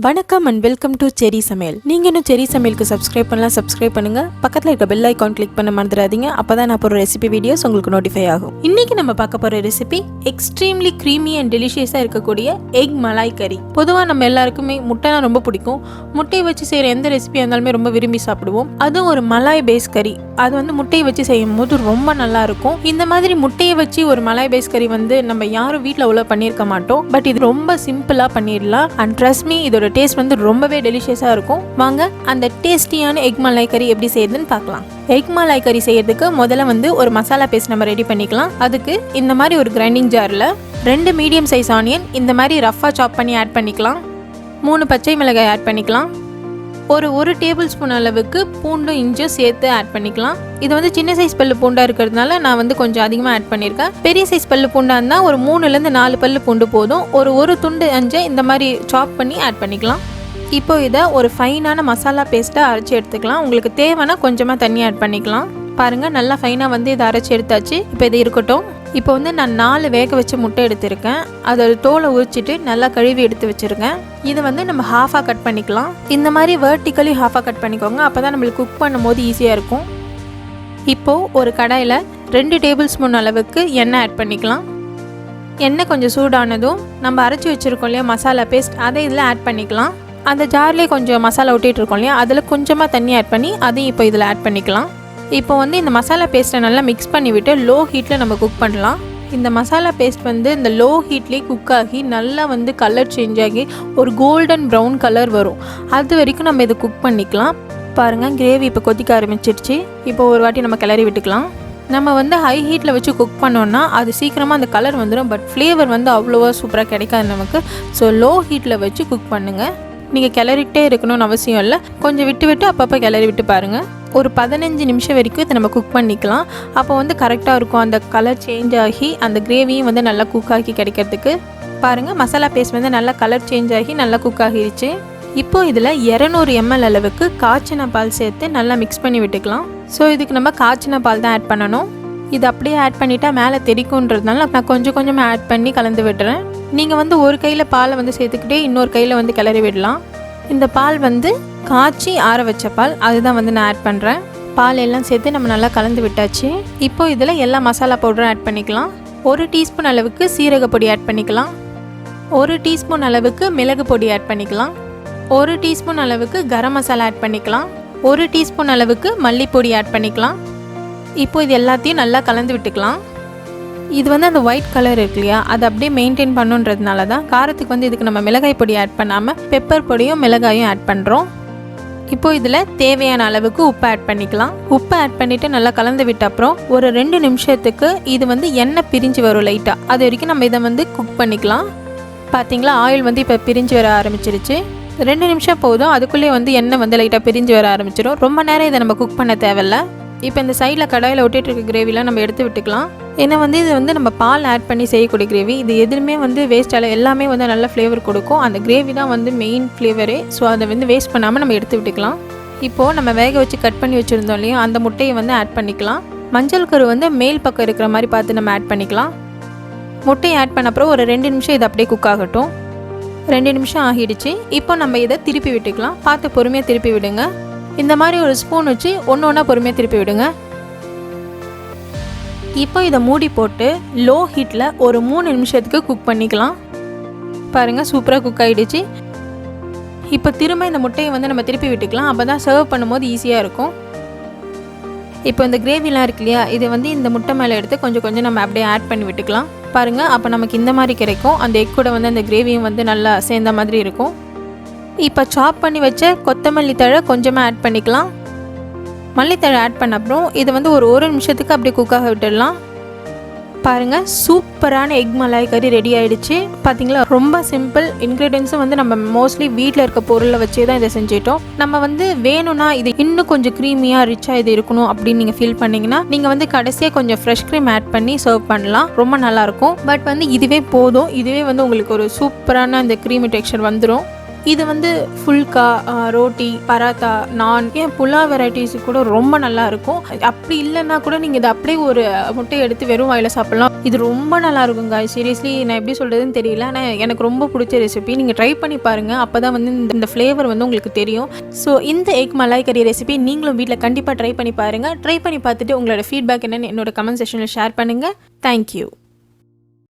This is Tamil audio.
வணக்கம் அண்ட் வெல்கம் டு செரி சமையல். நீங்கள் இன்னும் செரி சமையலுக்கு சப்ஸ்கிரைப் பண்ணுங்கள். பக்கத்தில் இருக்க பெல் ஐக்கான் கிளிக் பண்ண மறந்துடாதீங்க. அப்போ தான் நான் போகிற ரெசிபி வீடியோஸ் உங்களுக்கு நோட்டிஃபை ஆகும். இன்றைக்கி நம்ம பார்க்க போகிற ரெசிபி எக்ஸ்ட்ரீம்லி க்ரீமி அண்ட் டெலிஷியஸாக இருக்கக்கூடிய எக் மலாய் கறி. பொதுவாக நம்ம எல்லாருக்குமே முட்டைனா ரொம்ப பிடிக்கும். முட்டையை வச்சு செய்கிற எந்த ரெசிபியாக இருந்தாலுமே ரொம்ப விரும்பி சாப்பிடுவோம். அதுவும் ஒரு மலாய் பேஸ் கறி, அது வந்து முட்டையை வச்சு செய்யும் போது ரொம்ப நல்லா இருக்கும். இந்த மாதிரி முட்டையை வச்சு ஒரு மலாய் பேஸ் கறி வந்து நம்ம யாரும் வீட்டில் அவ்வளோ பண்ணியிருக்க மாட்டோம். பட் இது ரொம்ப சிம்பிளாக பண்ணிடலாம். அண்ட் ட்ரஸ்ட் மீ, இதோட டேஸ்ட் வந்து ரொம்பவே டெலிஷியஸாக இருக்கும். வாங்க அந்த டேஸ்டியான எக் மலாய் கறி எப்படி செய்யுதுன்னு பார்க்கலாம். எக் மலாய் கறி செய்யறதுக்கு முதல்ல வந்து ஒரு மசாலா பேஸ்ட் நம்ம ரெடி பண்ணிக்கலாம். அதுக்கு இந்த மாதிரி ஒரு கிரைண்டிங் ஜாரில் 2 மீடியம் சைஸ் ஆனியன் இந்த மாதிரி ரஃபாக சாப் பண்ணி ஆட் பண்ணிக்கலாம். 3 பச்சை மிளகாய் ஆட் பண்ணிக்கலாம். ஒரு டேபிள் ஸ்பூன் அளவுக்கு பூண்டும் இஞ்சும் சேர்த்து ஆட் பண்ணிக்கலாம். இது வந்து சின்ன சைஸ் பல்லு பூண்டாக இருக்கிறதுனால நான் வந்து கொஞ்சம் அதிகமாக ஆட் பண்ணியிருக்கேன். பெரிய சைஸ் பல்லு பூண்டாக இருந்தால் ஒரு 3லேருந்து 4 பல்லு பூண்டு போதும். ஒரு துண்டு அஞ்சை இந்த மாதிரி சாப் பண்ணி ஆட் பண்ணிக்கலாம். இப்போ இதை ஒரு ஃபைனான மசாலா பேஸ்ட்டாக அரைச்சி எடுத்துக்கலாம். உங்களுக்கு தேவைன்னா கொஞ்சமாக தண்ணி ஆட் பண்ணிக்கலாம். பாருங்கள், நல்லா ஃபைனாக வந்து இதை அரைச்சி எடுத்தாச்சு. இப்போ இது இருக்கட்டும். இப்போ வந்து நான் 4 வேக வச்ச முட்டை எடுத்திருக்கேன். அதோட தோலை உரிச்சிட்டு நல்லா கழுவி எடுத்து வச்சுருக்கேன். இதை வந்து நம்ம ஹாஃபாக கட் பண்ணிக்கலாம். இந்த மாதிரி வெர்டிக்கலி ஹாஃபாக கட் பண்ணிக்கோங்க. அப்போ தான் நம்மளுக்கு குக் பண்ணும் போது ஈஸியாக இருக்கும். இப்போது ஒரு கடாயில் 2 டேபிள் ஸ்பூன் அளவுக்கு எண்ணெய் ஆட் பண்ணிக்கலாம். எண்ணெய் கொஞ்சம் சூடானதும் நம்ம அரைச்சி வச்சுருக்கோம் இல்லையா மசாலா பேஸ்ட், அதை இதில் ஆட் பண்ணிக்கலாம். அந்த ஜார்லேயே கொஞ்சம் மசாலா ஒட்டிகிட்டு இருக்கோம் இல்லையா, அதில் கொஞ்சமாக தண்ணி ஆட் பண்ணி அதையும் இப்போ இதில் ஆட் பண்ணிக்கலாம். இப்போ வந்து இந்த மசாலா பேஸ்ட்டை நல்லா மிக்ஸ் பண்ணிவிட்டு லோ ஹீட்டில் நம்ம குக் பண்ணலாம். இந்த மசாலா பேஸ்ட் வந்து இந்த லோ ஹீட்லேயே குக் ஆகி நல்லா வந்து கலர் சேஞ்ச் ஆகி ஒரு கோல்டன் ப்ரௌன் கலர் வரும். அது வரைக்கும் நம்ம இதை குக் பண்ணிக்கலாம். பாருங்கள், கிரேவி இப்போ கொதிக்க ஆரம்பிச்சிருச்சு. இப்போ ஒரு வாட்டி நம்ம கிளறி விட்டுக்கலாம். நம்ம வந்து ஹை ஹீட்டில் வச்சு குக் பண்ணோன்னா அது சீக்கிரமாக அந்த கலர் வந்துடும். பட் ஃப்ளேவர் வந்து அவ்வளோவா சூப்பராக கிடைக்காது நமக்கு. ஸோ லோ ஹீட்டில் வச்சு குக் பண்ணுங்கள். நீங்கள் கிளறிட்டே இருக்கணும்னு அவசியம் இல்லை. கொஞ்சம் விட்டு அப்பப்போ கிளறி விட்டு பாருங்கள். ஒரு 15 நிமிஷம் வரைக்கும் இதை நம்ம குக் பண்ணிக்கலாம். அப்போ வந்து கரெக்டாக இருக்கும். அந்த கலர் சேஞ்ச் ஆகி அந்த கிரேவியும் வந்து நல்லா குக் ஆகி கிடைக்கிறதுக்கு. பாருங்கள், மசாலா பேஸ்ட் வந்து நல்லா கலர் சேஞ்ச் ஆகி நல்லா குக் ஆகிருச்சு. இப்போது இதில் 200 ml அளவுக்கு காய்ச்சின பால் சேர்த்து நல்லா மிக்ஸ் பண்ணி விட்டுக்கலாம். ஸோ இதுக்கு நம்ம காய்ச்சின பால் தான் ஆட் பண்ணணும். இது அப்படியே ஆட் பண்ணிட்டா மேலே தெரிக்குன்றதுனால நான் கொஞ்சமாக ஆட் பண்ணி கலந்து விடுறேன். நீங்கள் வந்து ஒரு கையில் பாலை வந்து சேர்த்துக்கிட்டே இன்னொரு கையில் வந்து கிளறி விடலாம். இந்த பால் வந்து காய்ச்சி ஆற வச்ச பால், அதுதான் வந்து நான் ஆட் பண்ணுறேன். பால் எல்லாம் சேர்த்து நம்ம நல்லா கலந்து விட்டாச்சு. இப்போது இதில் எல்லா மசாலா பவுடரும் ஆட் பண்ணிக்கலாம். 1 டீஸ்பூன் அளவுக்கு சீரக பொடி ஆட் பண்ணிக்கலாம். 1 டீஸ்பூன் அளவுக்கு மிளகு பொடி ஆட் பண்ணிக்கலாம். 1 டீஸ்பூன் அளவுக்கு கரம் மசாலா ஆட் பண்ணிக்கலாம். 1 டீஸ்பூன் அளவுக்கு மல்லிப்பொடி ஆட் பண்ணிக்கலாம். இப்போ இது எல்லாத்தையும் நல்லா கலந்து விட்டுக்கலாம். இது வந்து அந்த ஒயிட் கலர் இருக்கு இல்லையா, அதை அப்படியே மெயின்டைன் பண்ணுன்றதுனால தான் காரத்துக்கு வந்து இதுக்கு நம்ம மிளகாய் பொடி ஆட் பண்ணாமல் பெப்பர் பொடியும் மிளகாயும் ஆட் பண்ணுறோம். இப்போ இதில் தேவையான அளவுக்கு உப்பு ஆட் பண்ணிக்கலாம். உப்பு ஆட் பண்ணிவிட்டு நல்லா கலந்து விட்ட அப்புறம் ஒரு 2 நிமிஷத்துக்கு இது வந்து எண்ணெய் பிரிஞ்சு வரும் லைட்டாக. அது வரைக்கும் நம்ம இதை வந்து குக் பண்ணிக்கலாம். பார்த்தீங்களா, ஆயில் வந்து இப்போ பிரிஞ்சு வர ஆரம்பிச்சிருச்சு. 2 நிமிஷம் போதும். அதுக்குள்ளேயே வந்து எண்ணெய் வந்து லைட்டாக பிரிஞ்சு வர ஆரம்பிச்சிடும். ரொம்ப நேரம் இதை நம்ம குக் பண்ண தேவையில்லை. இப்போ இந்த சைடில் கடாயில் ஒட்டிகிட்டு இருக்க கிரேவிலாம் நம்ம எடுத்து விட்டுக்கலாம். ஏன்னா வந்து இது வந்து நம்ம பால் ஆட் பண்ணி செய்யக்கூடிய கிரேவி. இது எதுவுமே வந்து வேஸ்ட் ஆகலை, எல்லாமே வந்து நல்ல ஃப்ளேவர் கொடுக்கும். அந்த கிரேவி தான் வந்து மெயின் ஃப்ளேவரே. ஸோ அதை வந்து வேஸ்ட் பண்ணாமல் நம்ம எடுத்து விட்டுக்கலாம். இப்போது நம்ம வேக வச்சு கட் பண்ணி வச்சுருந்தோம் இல்லையா, அந்த முட்டையை வந்து ஆட் பண்ணிக்கலாம். மஞ்சள் கரு வந்து மேல் பக்கம் இருக்கிற மாதிரி பார்த்து நம்ம ஆட் பண்ணிக்கலாம். முட்டையை ஆட் பண்ண அப்புறம் ஒரு 2 நிமிஷம் இது அப்படியே குக் ஆகட்டும். 2 நிமிஷம் ஆகிடுச்சு. இப்போ நம்ம இதை திருப்பி விட்டுக்கலாம். பார்த்து பொறுமையாக திருப்பி விடுங்க. இந்த மாதிரி ஒரு ஸ்பூன் வச்சு ஒன்றா பொறுமையாக திருப்பி விடுங்க. இப்போ இதை மூடி போட்டு லோ ஹீட்டில் ஒரு 3 நிமிஷத்துக்கு குக் பண்ணிக்கலாம். பாருங்கள், சூப்பராக குக் ஆகிடுச்சு. இப்போ திரும்ப இந்த முட்டையை வந்து நம்ம திருப்பி விட்டுக்கலாம். அப்போ தான் சர்வ் பண்ணும்போது ஈஸியாக இருக்கும். இப்போ இந்த கிரேவிலாம் இருக்கு இல்லையா, இதை வந்து இந்த முட்டை மேலே எடுத்து கொஞ்சம் நம்ம அப்படியே ஆட் பண்ணி விட்டுக்கலாம். பாருங்கள், அப்போ நமக்கு இந்த மாதிரி கிடைக்கும். அந்த எக் கூட வந்து அந்த கிரேவியும் வந்து நல்லா சேர்ந்த மாதிரி இருக்கும். இப்போ சாப் பண்ணி வச்ச கொத்தமல்லி தழை கொஞ்சமாக ஆட் பண்ணிக்கலாம். மல்லித்தழை ஆட் பண்ண அப்புறம் இதை வந்து ஒரு நிமிஷத்துக்கு அப்படியே குக்காக விட்டுடலாம். பாருங்கள், சூப்பரான எக் மலாய் கறி ரெடி ஆகிடுச்சு. பார்த்தீங்களா, ரொம்ப சிம்பிள். இன்க்ரீடியன்ஸும் வந்து நம்ம மோஸ்ட்லி வீட்டில் இருக்க பொருளை வச்சே தான் இதை செஞ்சிட்டோம். நம்ம வந்து வேணும்னா இது இன்னும் கொஞ்சம் க்ரீமியாக ரிச்சாக இது இருக்கணும் அப்படின்னு நீங்கள் ஃபீல் பண்ணிங்கன்னா நீங்கள் வந்து கடைசியாக கொஞ்சம் ஃப்ரெஷ் க்ரீம் ஆட் பண்ணி சர்வ் பண்ணலாம். ரொம்ப நல்லாயிருக்கும். பட் வந்து இதுவே போதும். இதுவே வந்து உங்களுக்கு ஒரு சூப்பரான அந்த க்ரீமி டெக்ஸ்சர் வந்துடும். இது வந்து ஃபுல்கா, ரோட்டி, பராத்தா, நான், ஏன் புலாவ் வெரைட்டிஸ் கூட ரொம்ப நல்லா இருக்கும். அப்படி இல்லைன்னா கூட நீங்கள் இதை அப்படியே ஒரு முட்டை எடுத்து வெறும் வாயில சாப்பிடலாம். இது ரொம்ப நல்லா இருக்குங்க. சீரியஸ்லி நான் எப்படி சொல்கிறதுன்னு தெரியல, ஆனால் எனக்கு ரொம்ப பிடிச்ச ரெசிபி. நீங்கள் ட்ரை பண்ணி பாருங்கள், அப்போ தான் வந்து இந்த ஃப்ளேவர் வந்து உங்களுக்கு தெரியும். ஸோ இந்த எக் மலாய் கறி ரெசிபி நீங்களும் வீட்டில் கண்டிப்பாக ட்ரை பண்ணி பாருங்கள். ட்ரை பண்ணி பார்த்துட்டு உங்களோட ஃபீட்பேக் என்னென்னு என்னோட கமெண்ட் செக்ஷனில் ஷேர் பண்ணுங்கள். தேங்க்யூ.